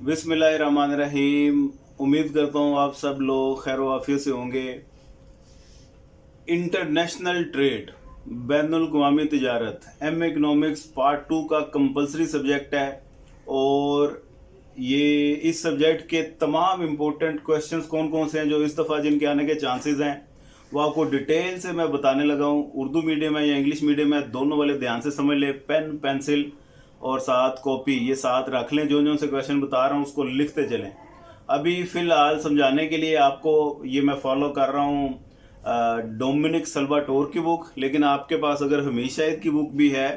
बिस्मिल्लाहिर्रहमानिर्रहीम। उम्मीद करता हूँ आप सब लोग खैर वाफियत से होंगे। इंटरनेशनल ट्रेड, बैनुल अक़वामी तिजारत, एम इकनॉमिक्स पार्ट 2 का कंपलसरी सब्जेक्ट है। और ये इस सब्जेक्ट के तमाम इम्पोर्टेंट क्वेश्चंस कौन कौन से हैं जो इस दफ़ा जिनके आने के चांसेस हैं वो आपको डिटेल से मैं बताने लगा हूँ। उर्दू मीडियम है या इंग्लिश मीडियम है, दोनों वाले ध्यान से समझ ले। पेन पेंसिल और साथ कॉपी ये साथ रख लें। जो जो से क्वेश्चन बता रहा हूँ उसको लिखते चलें। अभी फ़िलहाल समझाने के लिए आपको ये मैं फॉलो कर रहा हूँ डोमिनिक सल्वाटोर की बुक। लेकिन आपके पास अगर हमीद शाहिद की बुक भी है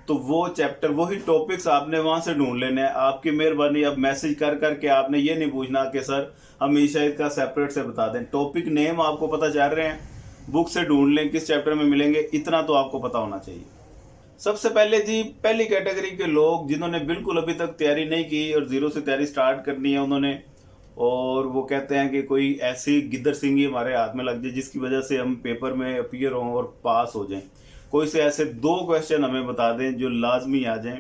तो वो चैप्टर वही टॉपिक्स आपने वहाँ से ढूंढ लेने हैं। आपकी मेहरबानी अब मैसेज कर करके आपने ये नहीं पूछना कि सर हमीद शाहिद का सेपरेट से बता दें। टॉपिक नेम आपको पता चल रहे हैं, बुक से ढूंढ लें किस चैप्टर में मिलेंगे, इतना तो आपको पता होना चाहिए। सबसे पहले जी, पहली कैटेगरी के लोग जिन्होंने बिल्कुल अभी तक तैयारी नहीं की और ज़ीरो से तैयारी स्टार्ट करनी है उन्होंने, और वो कहते हैं कि कोई ऐसी गिद्दर सिंगी हमारे हाथ में लग जाए जिसकी वजह से हम पेपर में अपीयर हों और पास हो जाएं। कोई से ऐसे 2 क्वेश्चन हमें बता दें जो लाजमी आ जाएं।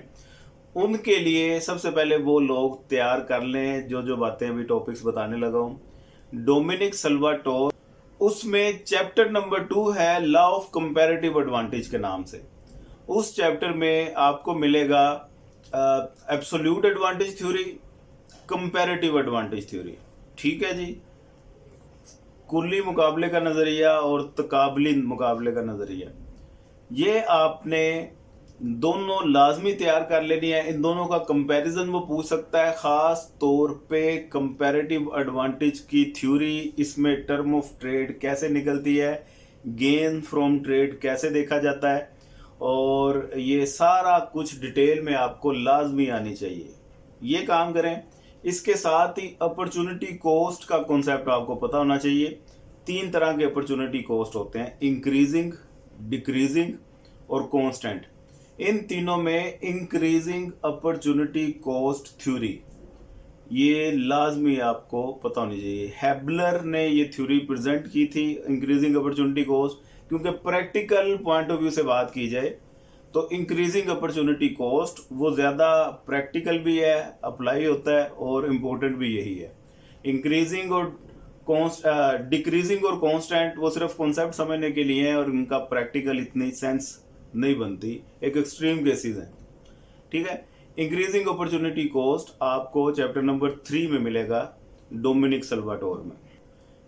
उनके लिए सबसे पहले वो लोग तैयार कर लें जो जो बातें अभी टॉपिक्स बताने लगा हूँ। डोमिनिक सल्वाटोर, उसमें चैप्टर नंबर 2 है लॉ ऑफ कंपैरेटिव एडवांटेज के नाम से। उस चैप्टर में आपको मिलेगा absolute advantage theory, comparative advantage theory. ठीक है जी, कुल्ली मुकाबले का नज़रिया और तकाबली मुकाबले का नज़रिया, ये आपने दोनों लाजमी तैयार कर लेनी है। इन दोनों का कंपैरिजन वो पूछ सकता है, ख़ास तौर पे कंपैरेटिव एडवांटेज की थ्योरी। इसमें टर्म ऑफ ट्रेड कैसे निकलती है, गेन फ्रॉम ट्रेड कैसे देखा जाता है, और ये सारा कुछ डिटेल में आपको लाजमी आनी चाहिए। ये काम करें। इसके साथ ही अपॉर्चुनिटी कॉस्ट का कॉन्सेप्ट आपको पता होना चाहिए। 3 तरह के अपॉर्चुनिटी कॉस्ट होते हैं, इंक्रीजिंग, डिक्रीजिंग और कांस्टेंट। इन तीनों में इंक्रीजिंग अपॉर्चुनिटी कॉस्ट थ्योरी ये लाजमी आपको पता होनी चाहिए। हैबलर ने ये थ्योरी प्रेजेंट की थी इंक्रीजिंग अपॉर्चुनिटी कॉस्ट, क्योंकि प्रैक्टिकल पॉइंट ऑफ व्यू से बात की जाए तो इंक्रीजिंग अपॉर्चुनिटी कॉस्ट वो ज़्यादा प्रैक्टिकल भी है, अप्लाई होता है और इम्पोर्टेंट भी यही है। इंक्रीजिंग और डिक्रीजिंग और कांस्टेंट वो सिर्फ कॉन्सेप्ट समझने के लिए हैं और उनका प्रैक्टिकल इतनी सेंस नहीं बनती, एक एक्सट्रीम केसेस हैं। ठीक है, इंक्रीजिंग अपॉर्चुनिटी कॉस्ट आपको चैप्टर नंबर 3 में मिलेगा डोमिनिक सल्वाटोर में।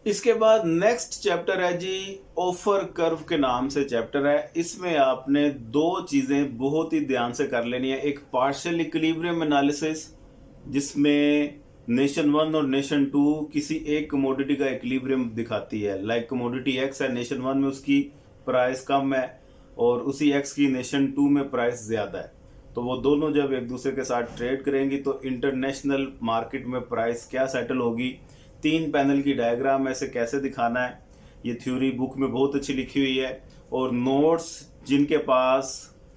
इसके बाद नेक्स्ट चैप्टर है जी ऑफर कर्व के नाम से चैप्टर है। इसमें आपने 2 चीज़ें बहुत ही ध्यान से कर लेनी है। एक पार्शियल इक्विलिब्रियम एनालिसिस जिसमें नेशन 1 और नेशन 2 किसी एक कमोडिटी का इक्विलिब्रियम दिखाती है। लाइक कमोडिटी एक्स है, नेशन 1 में उसकी प्राइस कम है और उसी एक्स की नेशन 2 में प्राइस ज़्यादा है, तो वो दोनों जब एक दूसरे के साथ ट्रेड करेंगी तो इंटरनेशनल मार्केट में प्राइस क्या सेटल होगी। 3 पैनल की डायग्राम ऐसे कैसे दिखाना है, ये थ्योरी बुक में बहुत अच्छी लिखी हुई है। और नोट्स जिनके पास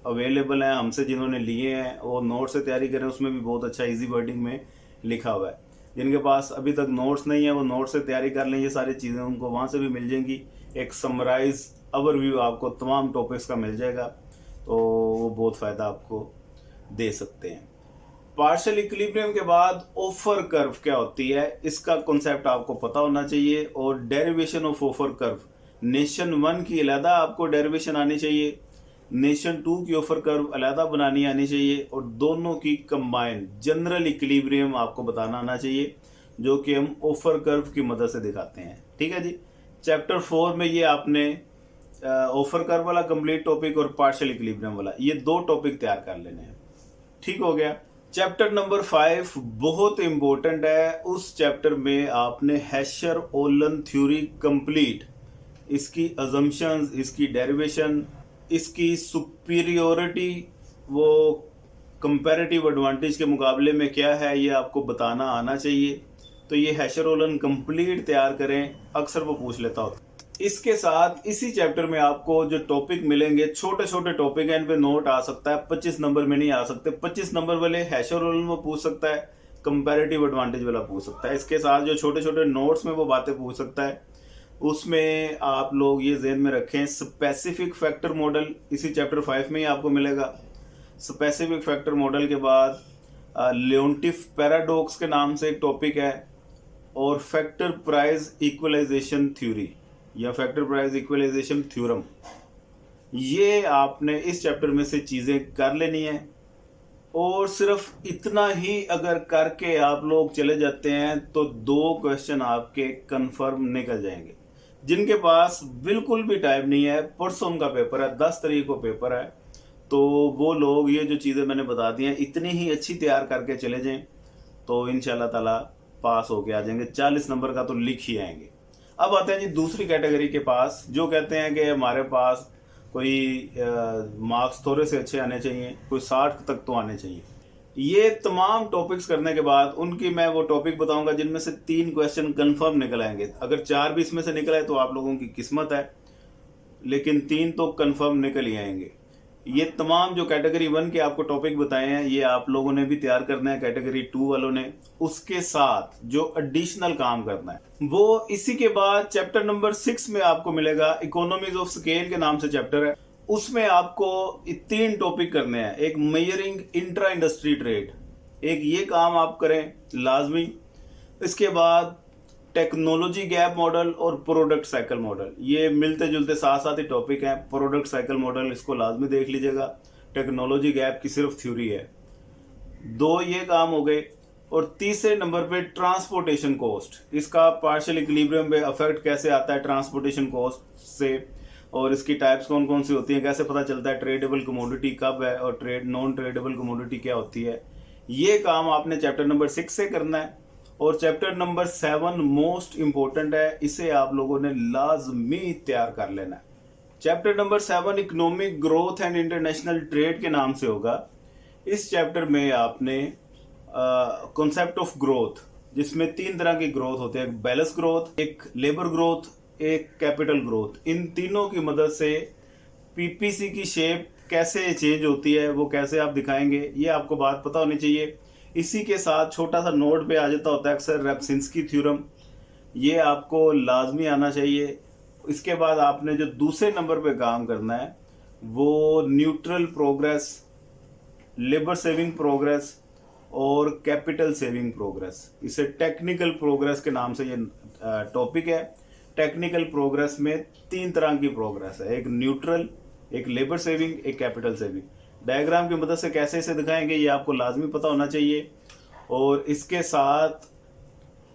अवेलेबल हैं, हमसे जिन्होंने लिए हैं, वो नोट्स से तैयारी करें, उसमें भी बहुत अच्छा इजी वर्डिंग में लिखा हुआ है। जिनके पास अभी तक नोट्स नहीं है वो नोट्स से तैयारी कर लें। ये सारी चीज़ें उनको वहाँ से भी मिल जाएंगी। एक समराइज ओवरव्यू आपको तमाम टॉपिक्स का मिल जाएगा, तो वो बहुत फ़ायदा आपको दे सकते हैं। पार्शियल इक्विलिब्रियम के बाद ऑफर कर्व क्या होती है, इसका कॉन्सेप्ट आपको पता होना चाहिए। और derivation of offer curve, nation 1 की अलहदा आपको डेरिवेशन आनी चाहिए, नेशन 2 की ऑफर कर्व अलहदा बनानी आनी चाहिए, और दोनों की कंबाइन जनरल इक्विलिब्रियम आपको बताना आना चाहिए, जो कि हम ऑफर कर्व की मदद से दिखाते हैं। ठीक है जी, चैप्टर 4 में ये आपने ऑफर कर्व वाला कंप्लीट टॉपिक और पार्शियल इक्विलिब्रियम वाला ये 2 टॉपिक तैयार कर लेने हैं। ठीक हो गया। चैप्टर नंबर 5 बहुत इंपॉर्टेंट है। उस चैप्टर में आपने हेशर ओलन थ्योरी कंप्लीट, इसकी अजम्पशंस, इसकी डेरिवेशन, इसकी सुपीरियोरिटी वो कंपैरेटिव एडवांटेज के मुकाबले में क्या है, ये आपको बताना आना चाहिए। तो ये हेशर ओलन कंप्लीट तैयार करें, अक्सर वो पूछ लेता होता। इसके साथ इसी चैप्टर में आपको जो टॉपिक मिलेंगे, छोटे छोटे टॉपिक हैं, इन पे नोट आ सकता है, 25 नंबर में नहीं आ सकते। 25 नंबर वाले हेशर ओलन में पूछ सकता है, कंपैरेटिव एडवांटेज वाला पूछ सकता है। इसके साथ जो छोटे छोटे नोट्स में वो बातें पूछ सकता है। उसमें आप लोग ये ज़हन में रखें, स्पेसिफिक फैक्टर मॉडल इसी चैप्टर 5 में ही आपको मिलेगा। स्पेसिफिक फैक्टर मॉडल के बाद लियोन्टिफ पैराडॉक्स के नाम से एक टॉपिक है, और फैक्टर प्राइस इक्वलाइजेशन थ्योरी या फैक्टर प्राइस इक्वलाइजेशन थ्योरम। ये आपने इस चैप्टर में से चीज़ें कर लेनी है, और सिर्फ इतना ही अगर करके आप लोग चले जाते हैं तो 2 क्वेश्चन आपके कंफर्म निकल जाएंगे। जिनके पास बिल्कुल भी टाइम नहीं है, परसों उनका पेपर है, 10 तारीख को पेपर है, तो वो लोग ये जो चीज़ें मैंने बता दी हैं इतनी ही अच्छी तैयार करके चले जाएं तो इंशाल्लाह ताला पास होके आ जाएंगे। 40 नंबर का तो लिख ही आएंगे। अब आते हैं जी दूसरी कैटेगरी के पास, जो कहते हैं कि हमारे पास कोई मार्क्स थोड़े से अच्छे आने चाहिए, कोई 60 तक तो आने चाहिए। ये तमाम टॉपिक्स करने के बाद उनकी मैं वो टॉपिक बताऊंगा जिनमें से 3 क्वेश्चन कंफर्म निकल आएंगे। अगर 4 भी इसमें से निकल आए तो आप लोगों की किस्मत है, लेकिन 3 तो कंफर्म निकल ही आएंगे। ये तमाम जो कैटेगरी 1 के आपको टॉपिक बताए हैं ये आप लोगों ने भी तैयार करना है, कैटेगरी 2 वालों ने। उसके साथ जो एडिशनल काम करना है वो इसी के बाद चैप्टर नंबर 6 में आपको मिलेगा, इकोनॉमीज ऑफ स्केल के नाम से चैप्टर है। उसमें आपको 3 टॉपिक करने हैं। एक मेजरिंग इंट्रा इंडस्ट्री ट्रेड, एक ये काम आप करें लाजमी। इसके बाद टेक्नोलॉजी गैप मॉडल और प्रोडक्ट साइकिल मॉडल, ये मिलते जुलते साथ साथ ही टॉपिक हैं। प्रोडक्ट साइकिल मॉडल इसको लाजमी देख लीजिएगा, टेक्नोलॉजी गैप की सिर्फ थ्योरी है। 2 ये काम हो गए, और तीसरे नंबर पे ट्रांसपोर्टेशन कॉस्ट, इसका पार्शियल इक्विलिब्रियम पे अफेक्ट कैसे आता है ट्रांसपोर्टेशन कॉस्ट से, और इसकी टाइप्स कौन कौन सी होती हैं, कैसे पता चलता है ट्रेडेबल कमोडिटी कब है और नॉन ट्रेडेबल कमोडिटी क्या होती है। ये काम आपने चैप्टर नंबर 6 से करना है। और चैप्टर नंबर 7 मोस्ट इंपॉर्टेंट है, इसे आप लोगों ने लाजमी तैयार कर लेना है। Chapter number 7 economic growth and international trade के नाम से होगा। इस चैप्टर में आपने कॉन्सेप्ट ऑफ ग्रोथ, जिसमें 3 तरह की ग्रोथ होते हैं, एक बैलेंस ग्रोथ, एक लेबर ग्रोथ, एक कैपिटल ग्रोथ। इन तीनों की मदद से पीपीसी की शेप कैसे चेंज होती है वो कैसे आप दिखाएंगे, ये आपको बात पता होनी चाहिए। इसी के साथ छोटा सा नोट पे आ जाता होता है अक्सर रेप्सिंस्की थ्योरम, ये आपको लाजमी आना चाहिए। इसके बाद आपने जो दूसरे नंबर पे काम करना है वो neutral progress, labour saving progress और कैपिटल सेविंग प्रोग्रेस। इसे टेक्निकल प्रोग्रेस के नाम से ये टॉपिक है। टेक्निकल प्रोग्रेस में 3 तरह की प्रोग्रेस है, एक न्यूट्रल, एक लेबर सेविंग, एक कैपिटल सेविंग। डायग्राम की मदद से कैसे इसे दिखाएंगे ये आपको लाजमी पता होना चाहिए। और इसके साथ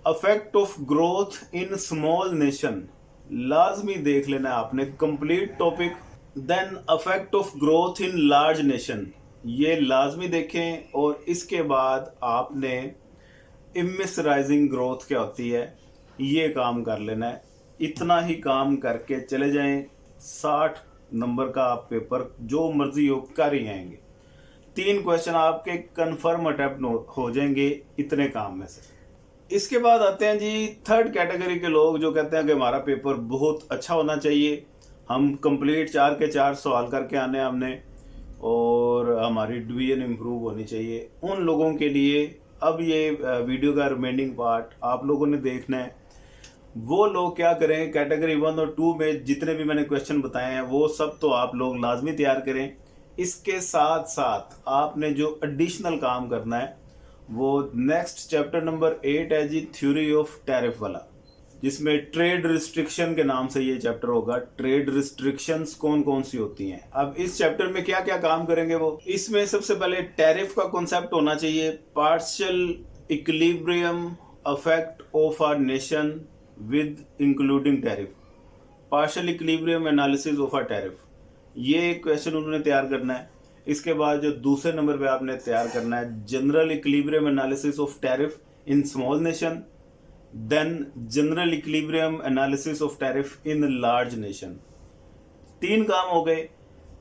effect of growth in small nation लाजमी देख लेना है आपने, complete topic. Then effect of growth in large nation, ये लाजमी देखें। और इसके बाद आपने इमिसराइजिंग ग्रोथ क्या होती है ये काम कर लेना है। इतना ही काम करके चले जाएं, 60 नंबर का आप पेपर जो मर्जी हो कर ही आएंगे। 3 क्वेश्चन आपके कंफर्म अटेम्प्ट हो जाएंगे इतने काम में से। इसके बाद आते हैं जी 3rd कैटेगरी के लोग जो कहते हैं कि हमारा पेपर बहुत अच्छा होना चाहिए, हम कंप्लीट 4 के 4 सवाल करके आने हमने, और हमारी डिवीजन इम्प्रूव होनी चाहिए। उन लोगों के लिए अब ये वीडियो का रिमेंडिंग पार्ट आप लोगों ने देखना है। वो लोग क्या करें, कैटेगरी 1 और 2 में जितने भी मैंने क्वेश्चन बताए हैं वो सब तो आप लोग लाजमी तैयार करें। इसके साथ साथ आपने जो एडिशनल काम करना है वो नेक्स्ट चैप्टर नंबर 8 है जी, थ्योरी ऑफ टैरिफ वाला, जिसमें ट्रेड रिस्ट्रिक्शन के नाम से ये चैप्टर होगा। ट्रेड रिस्ट्रिक्शंस कौन कौन सी होती हैं। अब इस चैप्टर में क्या क्या काम करेंगे वो, इसमें सबसे पहले टैरिफ का कॉन्सेप्ट होना चाहिए, partial equilibrium effect of our nation with including tariff, partial equilibrium analysis of our tariff, ये क्वेश्चन उन्होंने तैयार करना है। इसके बाद जो दूसरे नंबर पे आपने तैयार करना है general equilibrium analysis of tariff in small nation, then general equilibrium analysis of tariff in large nation. 3 काम हो गए।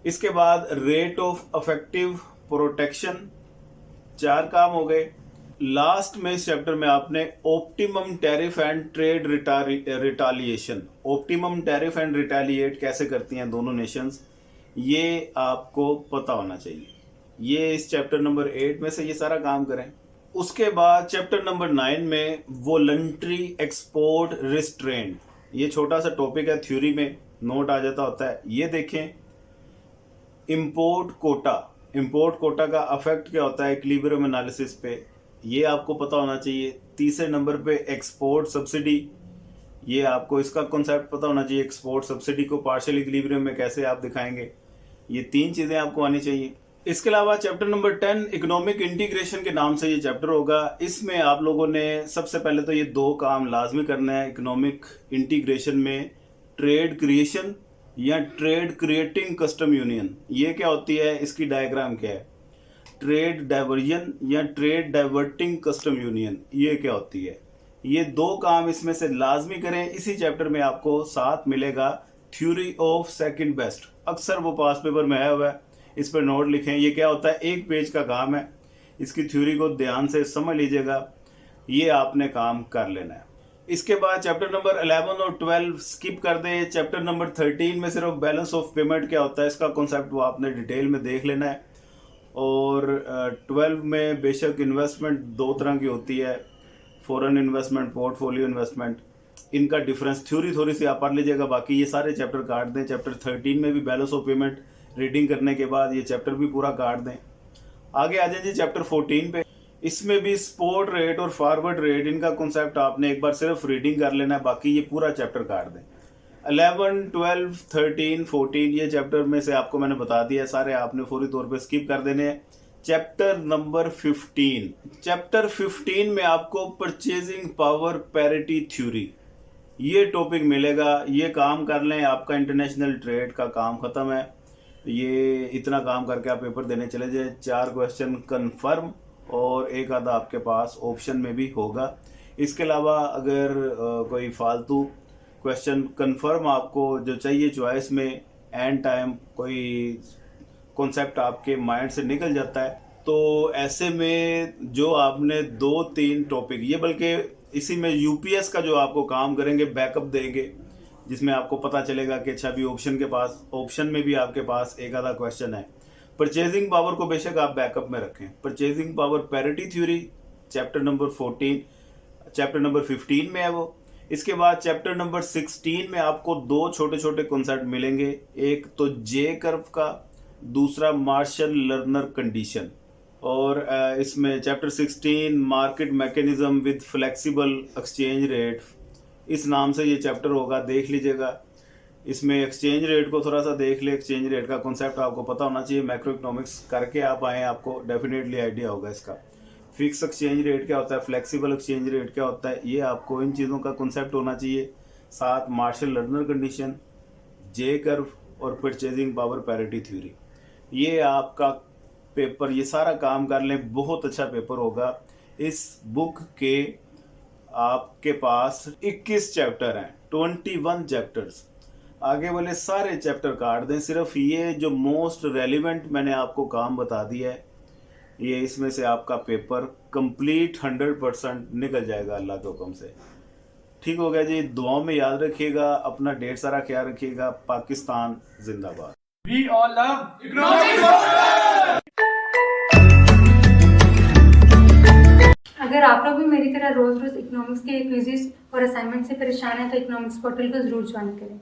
इसके बाद रेट ऑफ अफेक्टिव प्रोटेक्शन, 4 काम हो गए। लास्ट में इस चैप्टर में आपने optimum tariff and trade retaliation, optimum tariff and retaliate कैसे करती हैं दोनों नेशंस, ये आपको पता होना चाहिए। ये इस चैप्टर नंबर 8 में से ये सारा काम करें। उसके बाद चैप्टर नंबर 9 में वॉलंटरी एक्सपोर्ट रिस्ट्रेंट, ये छोटा सा टॉपिक है, थ्योरी में नोट आ जाता होता है, ये देखें। इंपोर्ट कोटा, इंपोर्ट कोटा का अफेक्ट क्या होता है इक्विलिब्रियम एनालिसिस पे, ये आपको पता होना चाहिए। तीसरे नंबर पे एक्सपोर्ट सब्सिडी, ये आपको इसका कॉन्सेप्ट पता होना चाहिए, एक्सपोर्ट सब्सिडी को पार्शियल इक्विलिब्रियम में कैसे आप दिखाएंगे, ये 3 चीज़ें आपको आनी चाहिए। इसके अलावा चैप्टर नंबर 10 इकोनॉमिक इंटीग्रेशन के नाम से ये चैप्टर होगा। इसमें आप लोगों ने सबसे पहले तो ये 2 काम लाजमी करना है इकोनॉमिक इंटीग्रेशन में, ट्रेड क्रिएशन या ट्रेड क्रिएटिंग कस्टम यूनियन, ये क्या होती है, इसकी डायग्राम क्या है, ट्रेड डाइवर्जन या ट्रेड डाइवर्टिंग कस्टम यूनियन, ये क्या होती है। ये 2 काम इसमें से लाजमी करें। इसी चैप्टर में आपको साथ मिलेगा थ्योरी ऑफ सेकंड बेस्ट, अक्सर वो पास पेपर में आया हुआ है, इस पर नोट लिखें। ये क्या होता है, 1 पेज का काम है, इसकी थ्योरी को ध्यान से समझ लीजिएगा, ये आपने काम कर लेना है। इसके बाद चैप्टर नंबर 11 और 12 स्किप कर दें। चैप्टर नंबर 13 में सिर्फ बैलेंस ऑफ पेमेंट क्या होता है इसका कॉन्सेप्ट वो आपने डिटेल में देख लेना है। और 12 में बेशक इन्वेस्टमेंट 2 तरह की होती है, फॉरेन इन्वेस्टमेंट, पोर्टफोलियो इन्वेस्टमेंट, इनका डिफरेंस थ्योरी थोड़ी सी आप पढ़ लीजिएगा, बाकी ये सारे चैप्टर काट दें। चैप्टर 13 में भी बैलेंस ऑफ पेमेंट रीडिंग करने के बाद ये चैप्टर भी पूरा काट दें। आगे आ जाइए चैप्टर 14 पे, इसमें भी स्पॉट रेट और फॉरवर्ड रेट, इनका कॉन्सेप्ट आपने एक बार सिर्फ रीडिंग कर लेना है, बाकी ये पूरा चैप्टर काट दें। 11, 12, 13, 14 ये चैप्टर में से आपको मैंने बता दिया, सारे आपने फौरी तौर पे स्किप कर देने हैं। चैप्टर नंबर 15, चैप्टर 15 में आपको परचेजिंग पावर पैरिटी थ्योरी, ये टॉपिक मिलेगा, ये काम कर लें, आपका इंटरनेशनल ट्रेड का काम ख़त्म है। ये इतना काम करके आप पेपर देने चले जाए, 4 क्वेश्चन कन्फर्म और 1 आधा आपके पास ऑप्शन में भी होगा। इसके अलावा अगर कोई फालतू क्वेश्चन कन्फर्म आपको जो चाहिए चॉइस में, एंड टाइम कोई कॉन्सेप्ट आपके माइंड से निकल जाता है, तो ऐसे में जो आपने 2-3 टॉपिक, ये बल्कि इसी में यूपीएस का जो आपको काम करेंगे, बैकअप देंगे, जिसमें आपको पता चलेगा कि अच्छा भी ऑप्शन में भी आपके पास 1 आधा क्वेश्चन है। परचेजिंग पावर को बेशक आप बैकअप में रखें। Purchasing power parity theory chapter number 14, chapter number 15 में है वो। इसके बाद चैप्टर नंबर 16 में आपको 2 छोटे छोटे कॉन्सेप्ट मिलेंगे, एक तो जे कर्व का, दूसरा मार्शल लर्नर कंडीशन। और इसमें chapter 16 market mechanism with flexible exchange rate, इस नाम से ये चैप्टर होगा, देख लीजिएगा। इसमें एक्सचेंज रेट को थोड़ा सा देख ले, एक्सचेंज रेट का कॉन्सेप्ट आपको पता होना चाहिए, मैक्रो इकोनॉमिक्स करके आप आए, आपको डेफिनेटली आइडिया होगा इसका। फिक्स एक्सचेंज रेट क्या होता है, फ्लेक्सिबल एक्सचेंज रेट क्या होता है, ये आपको इन चीज़ों का कॉन्सेप्ट होना चाहिए। साथ Marshall Lerner condition, J curve और परचेजिंग पावर पैरिटी थ्योरी, ये आपका पेपर, ये सारा काम कर लें, बहुत अच्छा पेपर होगा। इस बुक के आपके पास 21 चैप्टर हैं, 21 चैप्टर्स, आगे वाले सारे चैप्टर काट दें, सिर्फ ये जो मोस्ट रेलिवेंट मैंने आपको काम बता दिया है, ये इसमें से आपका पेपर कंप्लीट 100% निकल जाएगा अल्लाह के हुक्म से। ठीक हो गया जी, दुआओं में याद रखिएगा, अपना ढेर सारा ख्याल रखिएगा। पाकिस्तान जिंदाबाद। We all love economics। अगर आप लोग भी मेरी तरह रोज रोज इकोनॉमिक्स के क्विज़ेस और असाइनमेंट से परेशान हैं तो इकोनॉमिक्स पोर्टल को जरूर ज्वाइन करें।